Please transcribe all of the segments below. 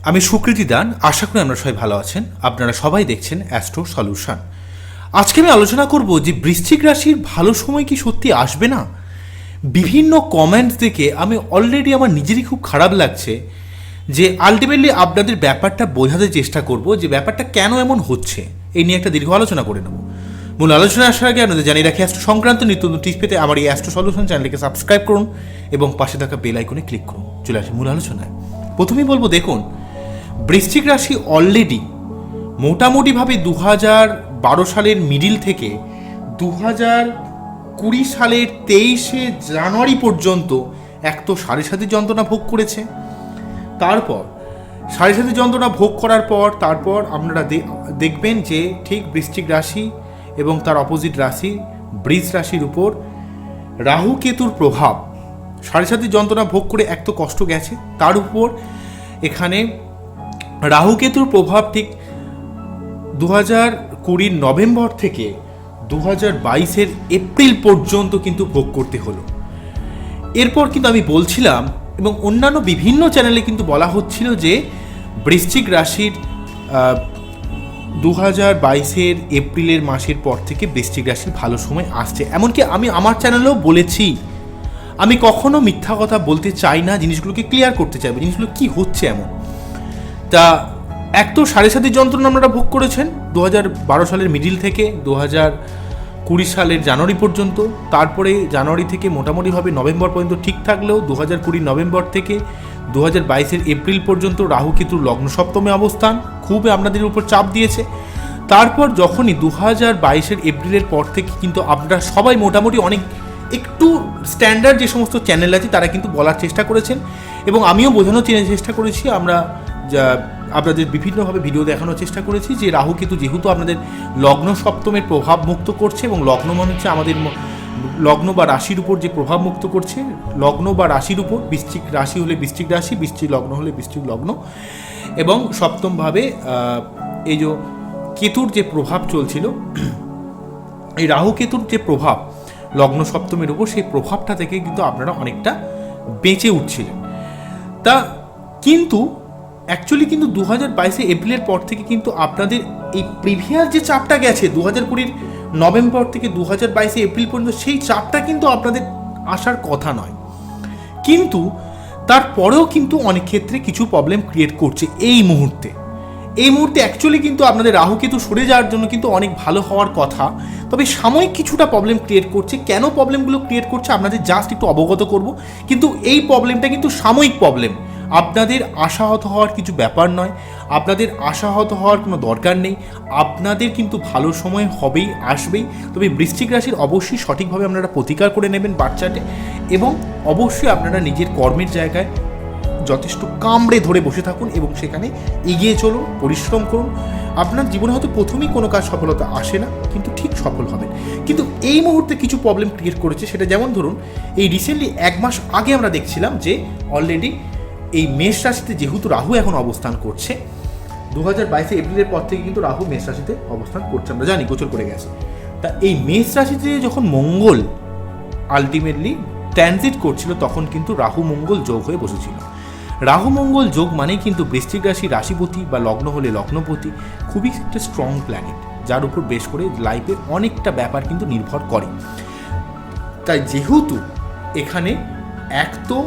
আমি সুকৃতি দান, আশা করি আমরা সবাই ভালো আছেন। আপনারা সবাই দেখছেন অ্যাস্ট্রো সলিউশন। আজকে আমি আলোচনা করব যে বৃশ্চিক রাশির ভালো সময় কি সত্যি আসবে না। বিভিন্ন কমেন্টস দেখে আমি অলরেডি আমার নিজেরই খুব খারাপ লাগছে যে আলটিমেটলি আপনাদের ব্যাপারটা বোঝাতে চেষ্টা করব যে ব্যাপারটা কেন এমন হচ্ছে। এই নিয়ে একটা দীর্ঘ আলোচনা করে নেব। মূল আলোচনা আসার আগে আপনাদের জানিয়ে রাখি, অ্যাস্ট্রো সংক্রান্ত নিত্য নতুন টিপস পেতে আমার এই অ্যাস্ট্রো সলিউশন চ্যানেলকে সাবস্ক্রাইব করুন এবং পাশে থাকা বেল আইকনে ক্লিক করুন। চলে আসি মূল আলোচনায়। প্রথমেই বলবো, দেখুন, বৃশ্চিক রাশি অলরেডি মোটামুটিভাবে 2012 সালের মিডিল থেকে 2020 সালের 23শে জানুয়ারি পর্যন্ত এক তো সাড়ে সাথী যন্ত্রণা ভোগ করেছে। তারপর সাড়ে সাথী যন্ত্রণা ভোগ করার পর তারপর আপনারা দেখবেন যে ঠিক বৃশ্চিক রাশি এবং তার অপোজিট রাশি বৃষ রাশির উপর রাহু কেতুর প্রভাব, সাড়ে সাথী যন্ত্রণা ভোগ করে এক তো কষ্ট গেছে, তার উপর এখানে রাহু কেতুর প্রভাব ঠিক 2020 নভেম্বর থেকে 2022 এপ্রিল পর্যন্ত কিন্তু ভোগ করতে হলো। এরপর কিন্তু আমি বলছিলাম এবং অন্যান্য বিভিন্ন চ্যানেলে কিন্তু বলা হচ্ছিল যে বৃশ্চিক রাশির 2022 এপ্রিলের মাসের পর থেকে বৃশ্চিক রাশির ভালো সময় আসছে। এমনকি আমি আমার চ্যানেলেও বলেছি, আমি কখনো মিথ্যা কথা বলতে চাই না, জিনিসগুলোকে ক্লিয়ার করতে চাইবো জিনিসগুলো কি হচ্ছে এমন। তা এক তো সাড়ে সাথী যন্ত্রণা আপনারা ভোগ করেছেন 2012 সালের মিডিল থেকে 2020 সালের জানুয়ারি পর্যন্ত। তারপরে জানুয়ারি থেকে মোটামুটিভাবে নভেম্বর পর্যন্ত ঠিক থাকলেও 2020 নভেম্বর থেকে 2022 এপ্রিল পর্যন্ত রাহু কেতুর লগ্ন সপ্তমে অবস্থান খুবই আপনাদের উপর চাপ দিয়েছে। তারপর যখনই 2022 এপ্রিলের পর থেকে কিন্তু আপনারা সবাই মোটামুটি অনেক একটু স্ট্যান্ডার্ড যে সমস্ত চ্যানেল আছে তারা কিন্তু বলার চেষ্টা করেছেন এবং আমিও বোঝানোর চেষ্টা করেছি, আমরা যা আপনাদের বিভিন্নভাবে ভিডিও দেখানোর চেষ্টা করেছি যে রাহু কেতু যেহেতু আপনাদের লগ্ন সপ্তমের প্রভাব মুক্ত করছে এবং লগ্ন মনে হচ্ছে আমাদের লগ্ন বা রাশির উপর যে প্রভাব মুক্ত করছে, লগ্ন বা রাশির উপর বৃশ্চিক রাশি হলে বৃশ্চিক রাশি, বৃশ্চিক লগ্ন হলে বৃশ্চিক লগ্ন, এবং সপ্তমভাবে এই যে কেতুর যে প্রভাব চলছিল, এই রাহু কেতুর যে প্রভাব লগ্ন সপ্তমের উপর, সেই প্রভাবটা থেকে কিন্তু আপনারা অনেকটা বেঁচে উঠছিলেন। তা কিন্তু অ্যাকচুয়ালি কিন্তু 2022 এপ্রিলের পর থেকে কিন্তু আপনাদের এই প্রিভিয়াস যে চাপটা গেছে 2020 নভেম্বর থেকে 2022 এপ্রিল পর্যন্ত, সেই চাপটা কিন্তু আপনাদের আসার কথা নয়। কিন্তু তারপরেও কিন্তু অনেক ক্ষেত্রে কিছু প্রবলেম ক্রিয়েট করছে এই মুহূর্তে অ্যাকচুয়ালি কিন্তু আপনাদের রাহু কেতু সরে যাওয়ার জন্য কিন্তু অনেক ভালো হওয়ার কথা, তবে সাময়িক কিছুটা প্রবলেম ক্রিয়েট করছে। কেন প্রবলেমগুলো ক্রিয়েট করছে আপনাদের জাস্ট একটু অবগত করব। কিন্তু এই প্রবলেমটা কিন্তু সাময়িক প্রবলেম, আপনাদের আশাহত হওয়ার কিছু ব্যাপার নয়, আপনাদের আশাহত হওয়ার কোনো দরকার নেই। আপনাদের কিন্তু ভালো সময় হবেই, আসবেই। তবে বৃশ্চিক রাশির অবশ্যই সঠিকভাবে আপনারা প্রতিকার করে নেবেন বাচ্চাটে, এবং অবশ্যই আপনারা নিজের কর্মের জায়গায় যথেষ্ট কামড়ে ধরে বসে থাকুন এবং সেখানে এগিয়ে চলুন, পরিশ্রম করুন। আপনার জীবনে হয়তো প্রথমেই কোনো কাজ সফলতা আসে না, কিন্তু ঠিক সফল হবেন। কিন্তু এই মুহূর্তে কিছু প্রবলেম ক্রিয়েট করেছে, সেটা যেমন ধরুন এই রিসেন্টলি 1 মাস আগে আমরা দেখছিলাম যে অলরেডি এই মেষ রাশিতে যেহেতু রাহু এখন অবস্থান করছে, 2022 এপ্রিলের পর থেকে কিন্তু রাহু মেষ রাশিতে অবস্থান করছে, আমরা জানি গোচর করে গেছে। তা এই মেষ রাশিতে যখন মঙ্গল আলটিমেটলি ট্রানজিট করছিল তখন কিন্তু রাহু মঙ্গল যোগ হয়ে বসেছিল। রাহু মঙ্গল যোগ মানেই কিন্তু বৃশ্চিক রাশি রাশিপতি বা লগ্ন হলে লগ্নপতি খুবই একটা স্ট্রং প্ল্যানেট, যার উপর বেশ করে লাইফে অনেকটা ব্যাপার কিন্তু নির্ভর করে। তাই যেহেতু এখানে এক তো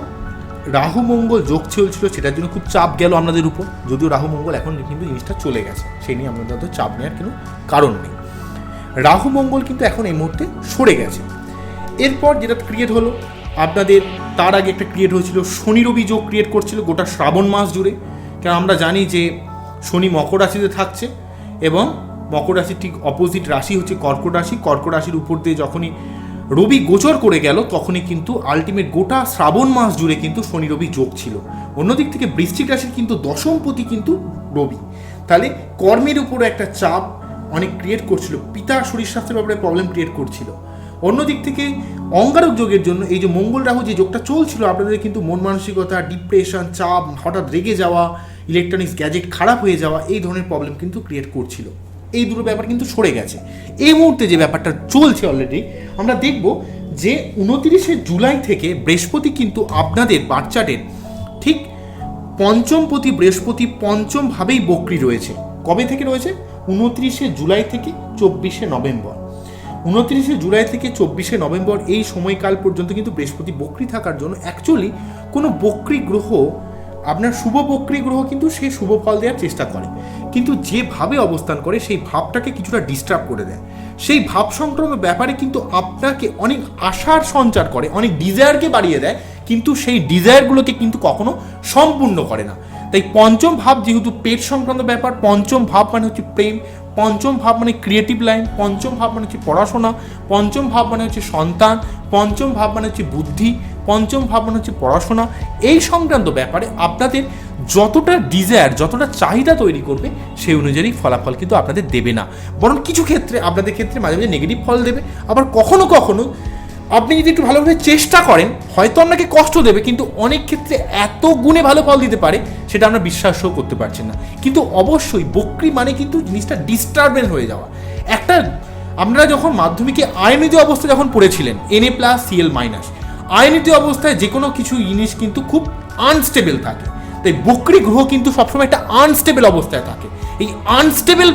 রাহু মঙ্গল যোগ চলছিল, সেটার জন্য খুব চাপ গেল আপনাদের উপর, যদিও রাহু মঙ্গল এখন কিন্তু জিনিসটা চলে গেছে, সেই নিয়ে আপনাদের তো চাপ নেওয়ার কোনো কারণ নেই। রাহু মঙ্গল কিন্তু এখন এই মুহূর্তে সরে গেছে। এরপর যেটা ক্রিয়েট হলো আপনাদের, তার আগে একটা ক্রিয়েট হয়েছিল শনি রবি যোগ ক্রিয়েট করছিল গোটা শ্রাবণ মাস জুড়ে। কারণ আমরা জানি যে শনি মকর রাশিতে থাকছে এবং মকর রাশির ঠিক অপোজিট রাশি হচ্ছে কর্কট রাশি। কর্কট রাশির উপর দিয়ে যখনই রবি গোচর করে গেল তখনই কিন্তু আলটিমেট গোটা শ্রাবণ মাস জুড়ে কিন্তু শনি রবি যোগ ছিল। অন্যদিক থেকে বৃশ্চিক রাশির কিন্তু দশমপতি কিন্তু রবি, তাহলে কর্মের উপর একটা চাপ অনেক ক্রিয়েট করছিল, পিতার শরীর স্বাস্থ্যের ব্যাপারে প্রবলেম ক্রিয়েট করছিল। অন্যদিক থেকে অঙ্গারক যোগের জন্য এই যে মঙ্গল রাহু যে যোগটা চলছিল, আপনাদের কিন্তু মন মানসিকতা, ডিপ্রেশন, চাপ, হঠাৎ রেগে যাওয়া, ইলেকট্রনিক্স গ্যাজেট খারাপ হয়ে যাওয়া, এই ধরনের প্রবলেম কিন্তু ক্রিয়েট করছিল। এই দুটো ব্যাপার কিন্তু সরে গেছে। এই মুহূর্তে যে ব্যাপারটা চলছে অলরেডি আমরা দেখব যে 29শে জুলাই থেকে বৃহস্পতি কিন্তু আপনাদের বাচ্চাদের ঠিক পঞ্চমপতি বৃহস্পতি পঞ্চম ভাবেই বক্রী রয়েছে। কবে থেকে রয়েছে? 29শে জুলাই থেকে 24শে নভেম্বর। 29শে জুলাই থেকে 24শে নভেম্বর এই সময়কাল পর্যন্ত কিন্তু বৃহস্পতি বক্রী থাকার জন্য অ্যাকচুয়ালি কোনো বক্রী গ্রহ, আপনার শুভ বক্রী গ্রহ কিন্তু সেই শুভ ফল দেওয়ার চেষ্টা করে, কিন্তু যেভাবে অবস্থান করে সেই ভাবটাকে কিছুটা ডিস্টার্ব করে দেয়। সেই ভাব সংক্রান্ত ব্যাপারে কিন্তু আপনাকে অনেক আশার সঞ্চার করে, অনেক ডিজায়ারকে বাড়িয়ে দেয়, কিন্তু সেই ডিজায়ারগুলোকে কিন্তু কখনো সম্পূর্ণ করে না। তাই পঞ্চম ভাব যেহেতু পেট সংক্রান্ত ব্যাপার, পঞ্চম ভাব মানে হচ্ছে প্রেম, পঞ্চম ভাব মানে ক্রিয়েটিভ লাইন, পঞ্চম ভাব মানে হচ্ছে পড়াশোনা, পঞ্চম ভাব মানে হচ্ছে সন্তান, পঞ্চম ভাব মানে হচ্ছে বুদ্ধি, পঞ্চম ভাব মানে হচ্ছে পড়াশোনা। এই সংক্রান্ত ব্যাপারে আপনাদের যতটা ডিজায়ার, যতটা চাহিদা তৈরি করবে সেই অনুযায়ী ফলাফল কিন্তু আপনাদের দেবে না, বরং কিছু ক্ষেত্রে আপনাদের ক্ষেত্রে মাঝে মাঝে নেগেটিভ ফল দেবে। আবার কখনো কখনো আপনি যদি একটু ভালোভাবে চেষ্টা করেন হয়তো আপনাকে কষ্ট দেবে, কিন্তু অনেক ক্ষেত্রে এত গুণে ভালো ফল দিতে পারে সেটা আমরা বিশ্বাসও করতে পারছি না। কিন্তু অবশ্যই বক্রী মানে কিন্তু জিনিসটা ডিস্টারবেন্স হয়ে যাওয়া। একটা আপনারা যখন মাধ্যমিকে আয়নিত অবস্থা যখন পড়েছিলেন Na+Cl-, আয়নিত অবস্থায় যে কোনো কিছু জিনিস কিন্তু খুব আনস্টেবল থাকে। তাই বক্রী গ্রহ কিন্তু সবসময় একটা আনস্টেবল অবস্থায় থাকে। এই আনস্টেবল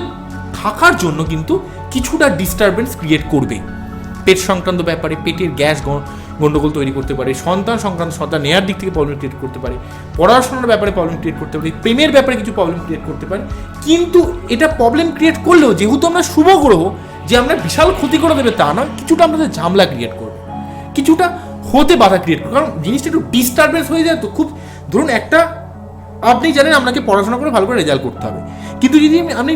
থাকার জন্য কিন্তু কিছুটা ডিস্টারবেন্স ক্রিয়েট করবে। পেট সংক্রান্ত ব্যাপারে পেটের গ্যাস গন্ডগোল তৈরি করতে পারে, সন্তান সংক্রান্ত সন্তান নেওয়ার দিক থেকে প্রবলেম ক্রিয়েট করতে পারে, পড়াশোনার ব্যাপারে প্রবলেম ক্রিয়েট করতে পারে, প্রেমের ব্যাপারে কিছু প্রবলেম ক্রিয়েট করতে পারে। কিন্তু এটা প্রবলেম ক্রিয়েট করলেও যেহেতু আমরা শুভ গ্রহ, যে আমরা বিশাল ক্ষতি করে দেবে তা না, কিছুটা আমাদের ঝামেলা ক্রিয়েট করবে, কিছুটা হতে বাধা ক্রিয়েট করবে। কারণ জিনিসটা একটু ডিস্টারবেন্স হয়ে যায়। তো খুব ধরুন একটা আপনি জানেন আপনাকে পড়াশোনা করে ভালো করে রেজাল্ট করতে হবে, কিন্তু যদি আপনি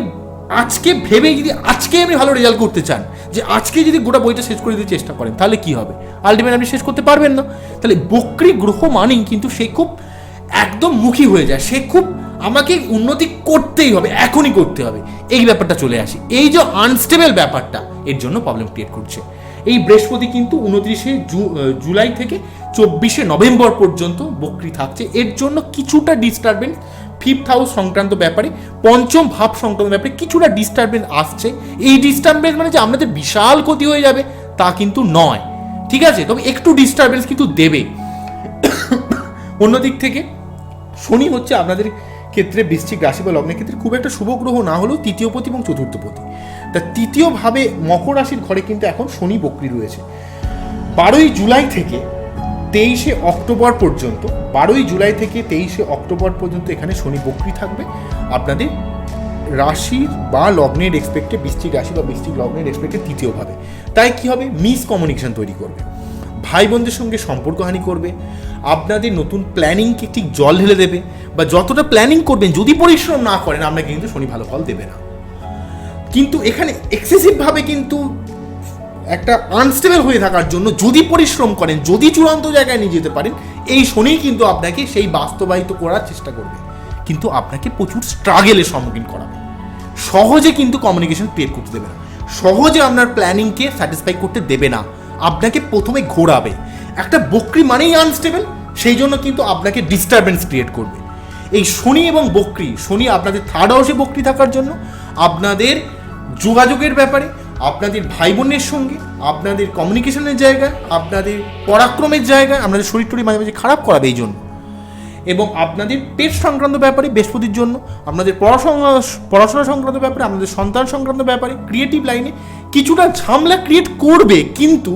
আজকে ভেবে যদি আজকে আপনি ভালো রেজাল্ট করতে চান, যে আজকে যদি গোটা বইটা শেষ করে দিতে চেষ্টা করেন, তাহলে কি হবে? আলটিমেট আপনি শেষ করতে পারবেন না। তাহলে বক্রী গ্রহ মানেই কিন্তু সে খুব একদম মুখী হয়ে যায়, সে খুব আমাকে উন্নতি করতেই হবে, এখনই করতে হবে, এই ব্যাপারটা চলে আসে। এই যে আনস্টেবল ব্যাপারটা এর জন্য প্রবলেম ক্রিয়েট করছে। এই বৃহস্পতি কিন্তু 29শে জুলাই থেকে 24শে নভেম্বর পর্যন্ত বক্রী থাকছে। এর জন্য কিছুটা ডিস্টারবেন্স ফিফথ হাউস সংক্রান্ত ব্যাপারে, পঞ্চম ভাব সংক্রান্ত ব্যাপারে কিছুটা ডিস্টারবেন্স আসছে। এই ডিস্টারবেন্স মানে যে আপনাদের বিশাল ক্ষতি হয়ে যাবে তা কিন্তু নয়, ঠিক আছে? তবে একটু ডিস্টারবেন্স কিন্তু দেবে। অন্যদিক থেকে শনি হচ্ছে আপনাদের ক্ষেত্রে বৃশ্চিক রাশি বা লগ্নের ক্ষেত্রে খুব একটা শুভ গ্রহ না হলেও তৃতীয়পতি এবং চতুর্থপতি। তা তৃতীয়ভাবে মকর রাশির ঘরে কিন্তু এখন শনি বক্রী রয়েছে। 12ই জুলাই থেকে 23শে অক্টোবর পর্যন্ত, 12ই জুলাই থেকে 23শে অক্টোবর পর্যন্ত এখানে শনি বক্রী থাকবে আপনাদের রাশির বা লগ্নের রেসপেক্টে, বৃশ্চিক রাশি বা বৃশ্চিক লগ্নের রেসপেক্টে তৃতীয়ভাবে। তাই কি হবে? মিস কমিউনিকেশন তৈরি করবে, ভাই বোনদের সঙ্গে সম্পর্কহানি করবে, আপনাদের নতুন প্ল্যানিংকে ঠিক জল ঢেলে দেবে, বা যতটা প্ল্যানিং করবেন যদি পরিশ্রম না করেন আপনাকে কিন্তু শনি ভালো ফল দেবে না। কিন্তু এখানে এক্সেসিভভাবে কিন্তু একটা আনস্টেবল হয়ে থাকার জন্য যদি পরিশ্রম করেন, যদি চূড়ান্ত জায়গায় নিয়ে যেতে পারেন, এই শনি কিন্তু আপনাকে সেই বাস্তবায়িত করার চেষ্টা করবে, কিন্তু আপনাকে প্রচুর স্ট্রাগলের সম্মুখীন করাবে। সহজে কিন্তু কমিউনিকেশন ক্রিয়েট করতে দেবে না, সহজে আপনার প্ল্যানিংকে স্যাটিসফাই করতে দেবে না, আপনাকে প্রথমে ঘোরাবে। একটা বক্রী মানেই আনস্টেবল, সেই জন্য কিন্তু আপনাকে ডিস্টারবেন্স ক্রিয়েট করবে। এই শনি এবং বক্রী, শনি আপনাদের থার্ড হাউসে বক্রী থাকার জন্য আপনাদের যোগাযোগের ব্যাপারে, আপনাদের ভাই বোনের সঙ্গে, আপনাদের কমিউনিকেশনের জায়গায়, আপনাদের পরাক্রমের জায়গায়, আপনাদের শরীর টরীর মাঝে মাঝে খারাপ করাবে এই জন্য, এবং আপনাদের পেট সংক্রান্ত ব্যাপারে বৃহস্পতির জন্য, আপনাদের পড়াশোনা সংক্রান্ত ব্যাপারে, আপনাদের সন্তান সংক্রান্ত ব্যাপারে, ক্রিয়েটিভ লাইনে কিছুটা ঝামেলা ক্রিয়েট করবে। কিন্তু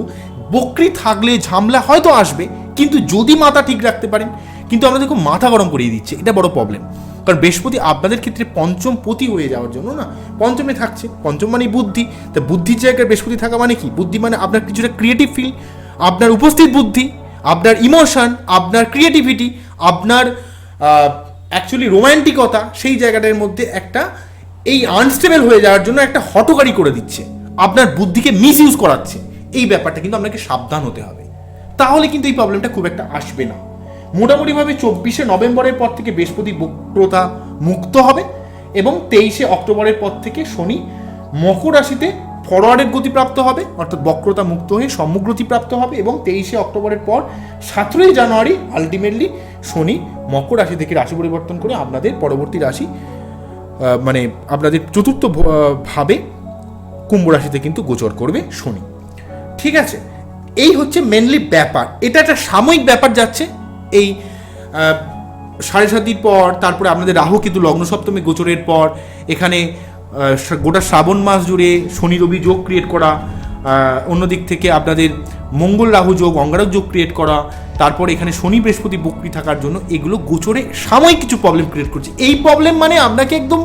বক্রী থাকলে ঝামেলা হয়তো আসবে, কিন্তু যদি মাথা ঠিক রাখতে পারেন, কিন্তু আপনাদের খুব মাথা গরম করিয়ে দিচ্ছে, এটা বড় প্রবলেম। কারণ বৃহস্পতি আপনাদের ক্ষেত্রে পঞ্চম পতি হয়ে যাওয়ার জন্য না, পঞ্চমে থাকছে, পঞ্চম মানে বুদ্ধি। তা বুদ্ধির জায়গায় বৃহস্পতি থাকা মানে কি? বুদ্ধি মানে আপনার কিছুটা ক্রিয়েটিভ ফিল, আপনার উপস্থিত বুদ্ধি, আপনার ইমোশন, আপনার ক্রিয়েটিভিটি, আপনার অ্যাকচুয়ালি রোম্যান্টিকতা, সেই জায়গাটার মধ্যে একটা এই আনস্টেবল হয়ে যাওয়ার জন্য একটা হটকারি করে দিচ্ছে, আপনার বুদ্ধিকে মিস ইউজ করাচ্ছে। এই ব্যাপারটা কিন্তু আপনাকে সাবধান হতে হবে, তাহলে কিন্তু এই প্রবলেমটা খুব একটা আসবে না। মোটামুটিভাবে 24শে নভেম্বরের পর থেকে বৃহস্পতি বক্রতা মুক্ত হবে, এবং 23শে অক্টোবরের পর থেকে শনি মকর রাশিতে ফরওয়ার্ডের গতিপ্রাপ্ত হবে, অর্থাৎ বক্রতা মুক্ত হয়ে সম্মুখ গতিপ্রাপ্ত হবে, এবং 23শে অক্টোবরের পর 17ই জানুয়ারি আলটিমেটলি শনি মকর রাশি থেকে রাশি পরিবর্তন করে আপনাদের পরবর্তী রাশি মানে আপনাদের চতুর্থ ভাবে কুম্ভ রাশিতে কিন্তু গোচর করবে শনি। ঠিক আছে, এই হচ্ছে মেনলি ব্যাপার। এটা একটা সাময়িক ব্যাপার যাচ্ছে, এই 7.5 পর তারপরে আপনাদের রাহু কেতু লগ্ন সপ্তমে গোচরের পর এখানে গোটা শ্রাবণ মাস জুড়ে শনি রবি যোগ ক্রিয়েট করা, অন্যদিক থেকে আপনাদের মঙ্গল রাহু যোগ অঙ্গারক যোগ ক্রিয়েট করা, তারপর এখানে শনি বৃহস্পতি বক্রী থাকার জন্য এগুলো গোচরে সাময়িক কিছু প্রবলেম ক্রিয়েট করছে। এই প্রবলেম মানে আপনাকে একদম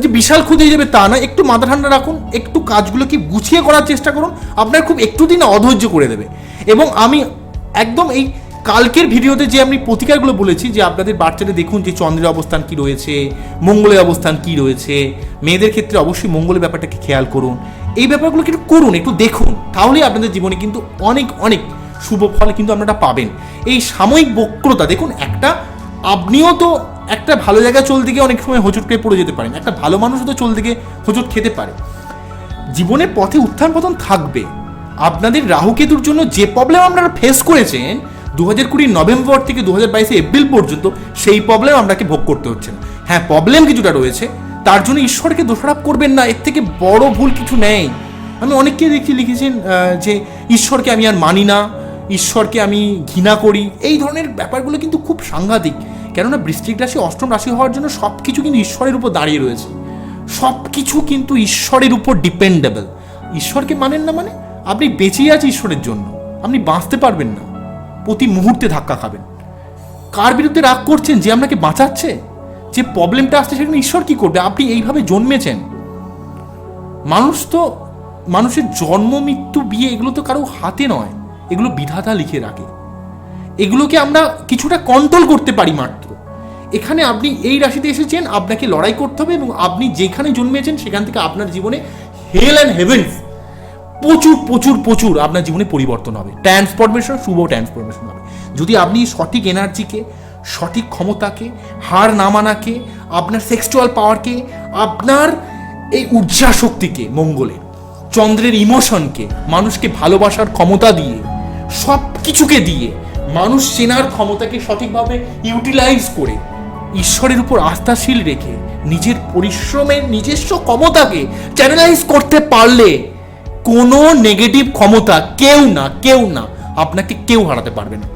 যে বিশাল খুঁজে যাবে তা না, একটু মাথা ঠান্ডা রাখুন, একটু কাজগুলোকে গুছিয়ে করার চেষ্টা করুন, আপনার খুব একটু দিন অধৈর্য করে দেবে। এবং আমি একদম এই কালকের ভিডিওতে যে আমি প্রতিকারগুলো বলেছি যে আপনাদের বাচ্চাদের দেখুন যে চন্দ্রের অবস্থান কি রয়েছে, মঙ্গলের অবস্থান কি রয়েছে, মেয়েদের ক্ষেত্রে অবশ্যই মঙ্গলের ব্যাপারটাকে খেয়াল করুন, এই ব্যাপারগুলো কিন্তু করুন, একটু দেখুন, তাহলেই আপনাদের জীবনে কিন্তু অনেক অনেক শুভ ফল কিন্তু আপনারা পাবেন। এই সাময়িক বক্রতা দেখুন, আপনিও তো একটা ভালো জায়গায় চলতে গিয়ে অনেক সময় হোঁচট খেয়ে পড়ে যেতে পারেন, একটা ভালো মানুষও তো চলতে গিয়ে হোঁচট খেতে পারে। জীবনের পথে উত্থান পতন থাকবে। আপনাদের রাহু কেতুর জন্য যে প্রবলেম আপনারা ফেস করেছেন 2020 নভেম্বর থেকে 2022 এপ্রিল পর্যন্ত, সেই প্রবলেম আপনাকে ভোগ করতে হচ্ছে না। হ্যাঁ, প্রবলেম কিছুটা রয়েছে, তার জন্য ঈশ্বরকে দোষারোপ করবেন না, এর থেকে বড় ভুল কিছু নেই। আমি অনেককে লিখেছেন যে ঈশ্বরকে আমি আর মানি না, ঈশ্বরকে আমি ঘৃণা করি, এই ধরনের ব্যাপারগুলো কিন্তু খুব সাংঘাতিক। কেননা বৃশ্চিক রাশি অষ্টম রাশি হওয়ার জন্য সব কিছু কিন্তু ঈশ্বরের উপর দাঁড়িয়ে রয়েছে, সব কিছু কিন্তু ঈশ্বরের উপর ডিপেন্ডেবল। ঈশ্বরকে মানেন না মানে আপনি বেঁচেই আছে ঈশ্বরের জন্য, আপনি বাঁচতে পারবেন না, প্রতি মুহূর্তে ধাক্কা খাবেন। কার বিরুদ্ধে রাগ করছেন? যে আপনাকে বাঁচাচ্ছে, যে প্রবলেমটা আসছে সেখানে ঈশ্বর কি করবে? আপনি এইভাবে জন্মেছেন। মানুষের জন্ম মৃত্যু বিয়ে এগুলো তো কারো হাতে নয়, এগুলো বিধাতা লিখে রাখে, এগুলোকে আমরা কিছুটা কন্ট্রোল করতে পারি মাত্র। এখানে আপনি এই রাশিতে এসেছেন, আপনাকে লড়াই করতে হবে, এবং আপনি যেখানে জন্মেছেন সেখান থেকে আপনার জীবনে হেল অ্যান্ড হেভেন্স প্রচুর প্রচুর প্রচুর আপনার জীবনে পরিবর্তন হবে, ট্রান্সফরমেশন, শুভ ট্রান্সফরমেশন হবে। যদি আপনি সঠিক এনার্জিকে, সঠিক ক্ষমতাকে, হার না মানাকে, আপনার সেক্সুয়াল পাওয়ারকে, আপনার এই ঊর্জা শক্তিকে, মঙ্গলের চন্দ্রের ইমোশনকে, মানুষকে ভালোবাসার ক্ষমতা দিয়ে, সব কিছুকে দিয়ে, মানুষ চেনার ক্ষমতাকে সঠিকভাবে ইউটিলাইজ করে, ঈশ্বরের উপর আস্থাশীল রেখে, নিজের পরিশ্রমের নিজস্ব ক্ষমতাকে চ্যানেলাইজ করতে পারলে কোনো নেগেটিভ ক্ষমতা কেউ না আপনাকে কেউ হারাতে পারবে না।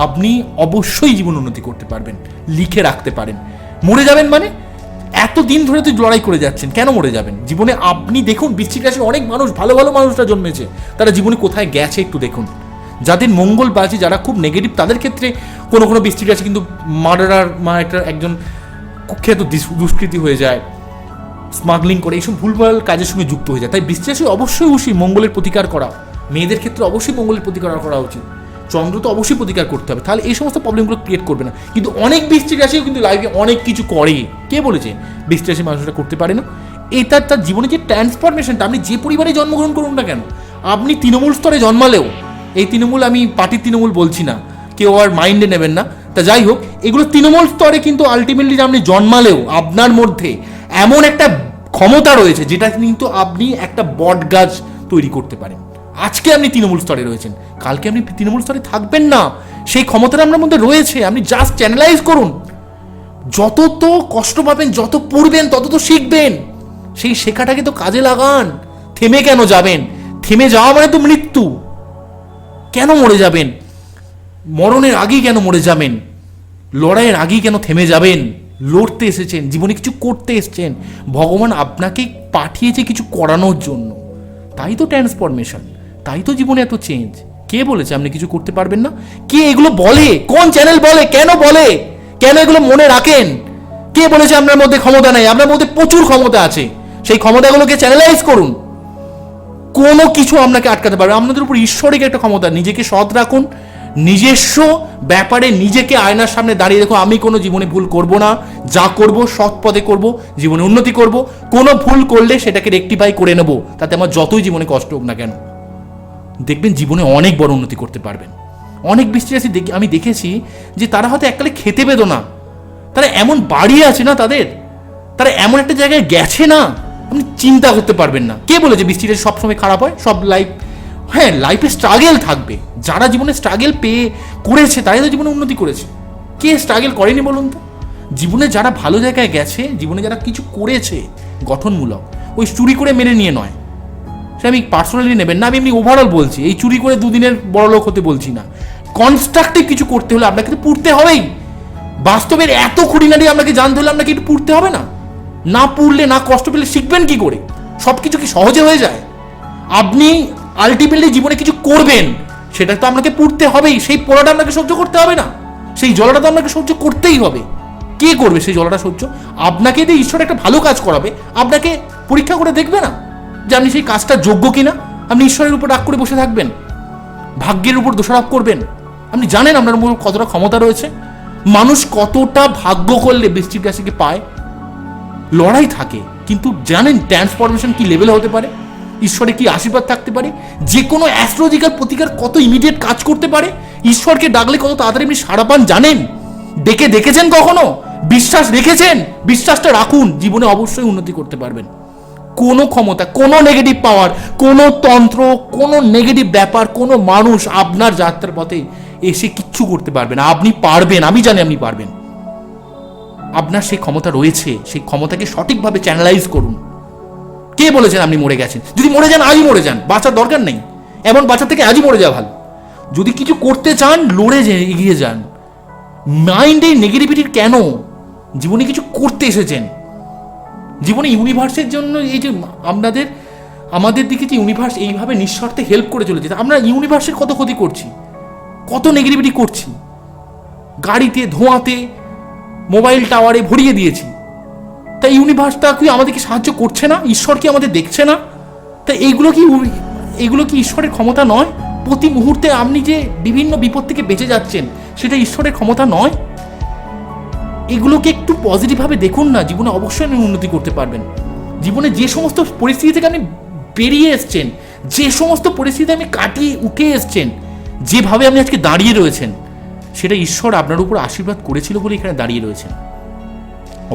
আপনি অবশ্যই জীবন উন্নতি করতে পারবেন, লিখে রাখতে পারেন। মরে যাবেন মানে? এতদিন ধরে তো লড়াই করে যাচ্ছেন, কেন মরে যাবেন? জীবনে আপনি দেখুন, বৃশ্চিক রাশির অনেক মানুষ, ভালো ভালো মানুষরা জন্মেছে, তারা জীবনে কোথায় গেছে একটু দেখুন। যাদের মঙ্গল বাজি, যারা খুব নেগেটিভ, তাদের ক্ষেত্রে কোনো কোনো বৃশ্চিক রাশি কিন্তু মার্ডারার একজন কুখ্যাত দুষ্কৃতী হয়ে যায়, স্মাগলিং করে, এইসব ভুলভাল কাজের সঙ্গে যুক্ত হয়ে যায়। তাই বৃশ্চিক রাশি অবশ্যই মঙ্গলের প্রতিকার করা, মেয়েদের ক্ষেত্রে অবশ্যই মঙ্গলের প্রতিকার করা উচিত, চন্দ্র তো অবশ্যই প্রতিকার করতে হবে, তাহলে এই সমস্ত প্রবলেমগুলো ক্রিয়েট করবে না। কিন্তু অনেক বৃশ্চিক রাশিও কিন্তু লাইফে অনেক কিছু করে। কে বলেছে বৃশ্চিক রাশির মানুষরা করতে পারে না? এটা তার জীবনে যে ট্রান্সফরমেশনটা, আপনি যে পরিবারে জন্মগ্রহণ করুন না কেন, আপনি তৃণমূল স্তরে জন্মালেও, এই তৃণমূল আমি পার্টির তৃণমূল বলছি না, কেউ আর মাইন্ডে নেবেন না, তা যাই হোক, এগুলো তৃণমূল স্তরে কিন্তু আলটিমেটলি আপনি জন্মালেও আপনার মধ্যে এমন একটা ক্ষমতা রয়েছে যেটা কিন্তু আপনি একটা বট গাছ তৈরি করতে পারেন। আজকে আপনি তৃণমূল স্তরে রয়েছেন, কালকে আপনি তৃণমূল স্তরে থাকবেন না, সেই ক্ষমতাটা আপনার মধ্যে রয়েছে, আপনি জাস্ট চ্যানেলাইজ করুন। যত তো কষ্ট পাবেন, যত পড়বেন, তত তো শিখবেন, সেই শেখাটাকে তো কাজে লাগান। থেমে কেন যাবেন? থেমে যাওয়া মানে তো মৃত্যু। কেন মরে যাবেন? মরণের আগেই কেন মরে যাবেন? লড়াইয়ের আগেই কেন থেমে যাবেন? লড়তে এসেছেন, জীবনে কিছু করতে এসেছেন, ভগবান আপনাকে পাঠিয়েছে কিছু করানোর জন্য, তাই তো ট্রান্সফরমেশন, তাই তো জীবনে এত চেঞ্জ। কে বলেছে আপনি কিছু করতে পারবেন না? কে এগুলো বলে? কোন চ্যানেল বলে? কেন বলে? কেন এগুলো মনে রাখেন? কে বলেছে আপনার মধ্যে ক্ষমতা নেই? আপনার মধ্যে প্রচুর ক্ষমতা আছে, সেই ক্ষমতাগুলোকে চ্যানেলাইজ করুন। কোনো কিছু আপনাকে আটকাতে পারবে? আপনাদের উপর ঈশ্বরিক একটা ক্ষমতা। নিজেকে সৎ রাখুন, নিজস্ব ব্যাপারে নিজেকে আয়নার সামনে দাঁড়িয়ে দেখো, আমি কোনো জীবনে ভুল করব না, যা করব সৎ পথে করব, জীবনে উন্নতি করব, কোনো ভুল করলে সেটাকে রেকটিফাই করে নেব, তাতে আমার যতই জীবনে কষ্ট হোক না কেন, দেখবেন জীবনে অনেক বড় উন্নতি করতে পারবেন। অনেক বৃষ্টি রাশি আমি দেখেছি যে তারা হয়তো এককালে খেতে পেত না, তারা এমন বাড়ি আছে না তাদের, তারা এমন একটা জায়গায় গেছে না, আপনি চিন্তা করতে পারবেন না। কে বলেছে বৃষ্টি রাশি সবসময় খারাপ হয়? সব হ্যাঁ, লাইফে স্ট্রাগেল থাকবে। যারা জীবনে স্ট্রাগেল করেছে তারাই তো জীবনে উন্নতি করেছে। কে স্ট্রাগল করেনি বলুন তো? জীবনে যারা ভালো জায়গায় গেছে, জীবনে যারা কিছু করেছে গঠনমূলক, ওই চুরি করে মেনে নিয়ে নয়, সে আমি পার্সোনালি নেবেন না, আমি এমনি ওভারঅল বলছি। এই চুরি করে দুদিনের বড়লোক হতে বলছি না, কনস্ট্রাকটিভ কিছু করতে হলে আপনাকে তো পড়তে হবেই। বাস্তবের এত খুঁটিনাটি আপনাকে জানতে হলে আপনাকে একটু পড়তে হবে না? না পড়লে, না কষ্ট পেলে শিখবেন কি করে? সব কিছু কি সহজে হয়ে যায়? আপনি আলটিমেটলি জীবনে কিছু করবেন, সেটা তো আপনাকে পড়তে হবেই। সেই পড়াটা আপনাকে সহ্য করতে হবে না? সেই জ্বলাটা তো আপনাকে সহ্য করতেই হবে। কে করবে সেই জ্বলাটা সহ্য? আপনাকে দিয়ে ঈশ্বর একটা ভালো কাজ করাবে, আপনাকে পরীক্ষা করে দেখবে না যে আপনি সেই কাজটা যোগ্য কিনা? আপনি ঈশ্বরের উপর রাগ করে বসে থাকবেন, ভাগ্যের উপর দোষারোপ করবেন? আপনি জানেন আপনার উপর কতটা ক্ষমতা রয়েছে? মানুষ কতটা ভাগ্য করলে বৃশ্চিক রাশিকে পায়। লড়াই থাকে, কিন্তু জানেন ট্রান্সফরমেশন কি লেভেলে হতে পারে, ঈশ্বরের কি আশীর্বাদ থাকতে পারে, যে কোনো অ্যাস্ট্রোলজিক্যাল প্রতিকার কত ইমিডিয়েট কাজ করতে পারে, ঈশ্বরকে ডাকলে কত তাড়াতাড়ি আপনি সাড়া পান জানেন? ডেকে দেখেছেন কখনো? বিশ্বাস রেখেছেন? বিশ্বাসটা রাখুন, জীবনে অবশ্যই উন্নতি করতে পারবেন। কোনো ক্ষমতা, কোনো নেগেটিভ পাওয়ার, কোনো তন্ত্র, কোনো নেগেটিভ ব্যাপার, কোনো মানুষ আপনার যাত্রার পথে এসে কিচ্ছু করতে পারবে না। আপনি পারবেন, আমি জানি আপনি পারবেন। আপনার সেই ক্ষমতা রয়েছে, সেই ক্ষমতাকে সঠিকভাবে চ্যানেলাইজ করুন। কে বলেছেন আপনি মরে গেছেন? যদি মরে যান আজই মরে যান, বাঁচার দরকার নেই। এমন বাঁচার থেকে আজই মরে যাওয়া ভালো। যদি কিছু করতে চান লড়ে এগিয়ে যান। মাইন্ডে নেগেটিভিটির কেন? জীবনে কিছু করতে এসেছেন, জীবনে ইউনিভার্সের জন্য এই যে আমাদের দিকে যে ইউনিভার্স এইভাবে নিঃস্বার্থে হেল্প করে চলেছে, আমরা ইউনিভার্সের কত ক্ষতি করছি, কত নেগেটিভিটি করছি। গাড়িতে, ধোঁয়াতে, মোবাইল টাওয়ারে ভরিয়ে দিয়েছি। তাই ইউনিভার্সটা কি আমাদেরকে সাহায্য করছে না? ঈশ্বর কি আমাদের দেখছে না? তাই এইগুলো কি ঈশ্বরের ক্ষমতা নয়? প্রতি মুহূর্তে আপনি যে বিভিন্ন বিপদ থেকে বেঁচে যাচ্ছেন, সেটা ঈশ্বরের ক্ষমতা নয়? এগুলোকে একটু পজিটিভভাবে দেখুন না, জীবনে অবশ্যই আপনি উন্নতি করতে পারবেন। জীবনে যে সমস্ত পরিস্থিতি থেকে আপনি বেরিয়ে এসছেন, যে সমস্ত পরিস্থিতি আপনি কাটিয়ে উঠে এসছেন, যেভাবে আপনি আজকে দাঁড়িয়ে রয়েছেন, সেটা ঈশ্বর আপনার উপর আশীর্বাদ করেছিল বলে এখানে দাঁড়িয়ে রয়েছেন।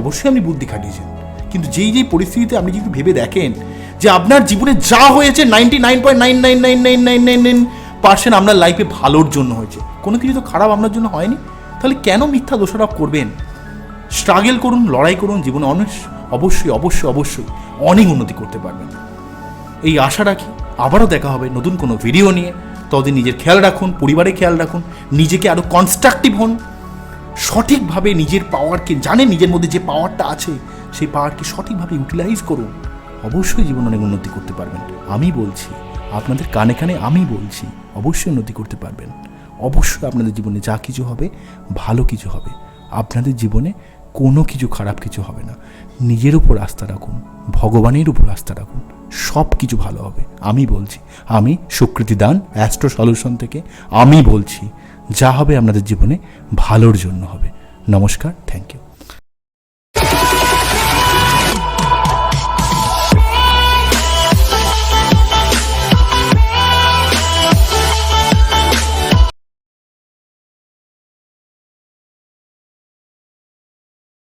অবশ্যই আপনি বুদ্ধি খাটিয়েছেন, কিন্তু যেই পরিস্থিতিতে আপনি যদি ভেবে দেখেন যে আপনার জীবনে যা হয়েছে 99.9999999% আপনার লাইফে ভালোর জন্য হয়েছে, কোনো কিছু তো খারাপ আপনার জন্য হয়নি, তাহলে কেন মিথ্যা দোষারোপ করবেন? স্ট্রাগল করুন, লড়াই করুন, জীবনে অবশ্যই অবশ্যই অবশ্যই অনেক উন্নতি করতে পারবেন। এই আশা রাখি। আবারও দেখা হবে নতুন কোনো ভিডিও নিয়ে। ততদিন নিজের খেয়াল রাখুন, পরিবারের খেয়াল রাখুন, নিজেকে আরও কনস্ট্রাকটিভ হন, সঠিকভাবে নিজের পাওয়ারকে জানেন, নিজের মধ্যে যে পাওয়ারটা আছে সেই পাওয়ারকে সঠিকভাবে ইউটিলাইজ করুন। অবশ্যই জীবনে অনেক উন্নতি করতে পারবেন। আমি বলছি, আপনাদের কানে কানে আমি বলছি, অবশ্যই উন্নতি করতে পারবেন। অবশ্যই আপনাদের জীবনে যা কিছু হবে ভালো কিছু হবে। আপনাদের জীবনে কোনো কিছু খারাপ কিছু হবে না। নিজের উপর আস্থা রাখুন, ভগবানের উপর আস্থা রাখুন, সব কিছু ভালো হবে। আমি বলছি, আমি সুকৃতি দান অ্যাস্ট্রো সলিউশন থেকে আমি বলছি, যা হবে আপনাদের জীবনে ভালোর জন্য হবে। নমস্কার, থ্যাংক ইউ।